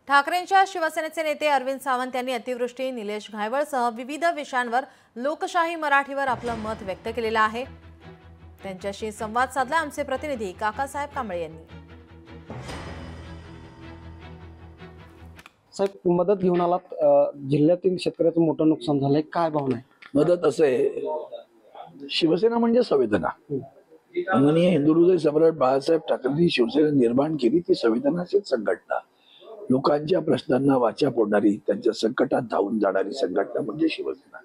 ठाकरेंच्या शिवसेनेचे नेते अरविंद सावंत यांनी अतिवृष्टी, निलेश घायवळसह विविध विषयांवर लोकशाही मराठीवर आपलं मत व्यक्त केलेलं आहे। त्यांच्याशी संवाद साधला आमचे प्रतिनिधी काकासाहेब कांबळे यांनी। साहेब, मदत घेऊन आलात, जिल्ह्यातील शेतकऱ्याचं मोठं नुकसान झालंय, काय भावना आहे? मदत असं आहे, शिवसेना म्हणजे संवेदना। माननीय हिंदू हृदय सम्राट बाळासाहेब ठाकरेंनी शिवसेना निर्माण केली ती संवेदनाशील संघटना, लोकांच्या प्रश्नांना वाचा फोडणारी, त्यांच्या संकटात धावून जाणारी संघटना म्हणजे शिवसेना।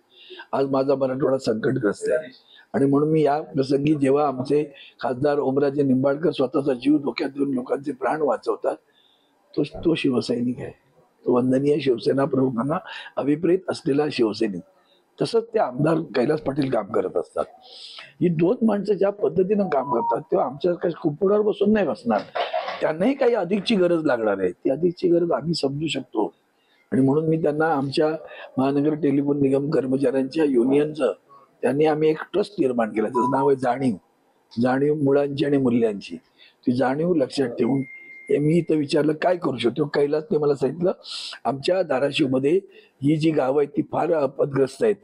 आज माझा मराठवाडा संकटग्रस्त आहे आणि म्हणून मी या प्रसंगी जेव्हा आमचे खासदार ओमराजे निंबाळकर स्वतःचा जीव धोक्यात देऊन लोकांचे प्राण वाचवतात, तो शिवसैनिक आहे, तो वंदनीय शिवसेना प्रमुखांना अभिप्रेत असलेला शिवसैनिक। तसंच ते आमदार कैलास पाटील काम करत असतात। ही दोन माणसं ज्या पद्धतीनं काम करतात तेव्हा आमच्या काही कुंपणावर बसून नाही बसणार, त्यांनाही काही अधिकची गरज लागणार आहे। ती अधिकची गरज आम्ही समजू शकतो आणि म्हणून मी त्यांना आमच्या महानगर टेलिफोन निगम कर्मचाऱ्यांच्या युनियनचं त्यांनी आम्ही एक ट्रस्ट निर्माण केला, त्याचं नाव आहे जाणीव मुळांची आणि मूल्यांची। ती जाणीव लक्षात ठेवून मी इथं विचारलं काय करू शकतो, कैलासने मला सांगितलं आमच्या धाराशिवमध्ये ही जी गावं आहेत ती फार आपदग्रस्त आहेत,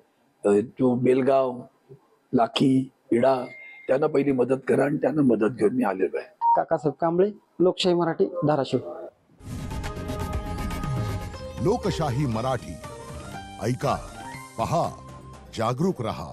तो बेलगाव, लाखी, इडा, त्यांना पहिली मदत करा आणि त्यांना मदत घेऊन मी आलेलो आहे। काकासाहेब कांबळे, लोकशाही मराठी, धाराशिव। लोकशाही मराठी, ऐका, पहा, जागरूक रहा।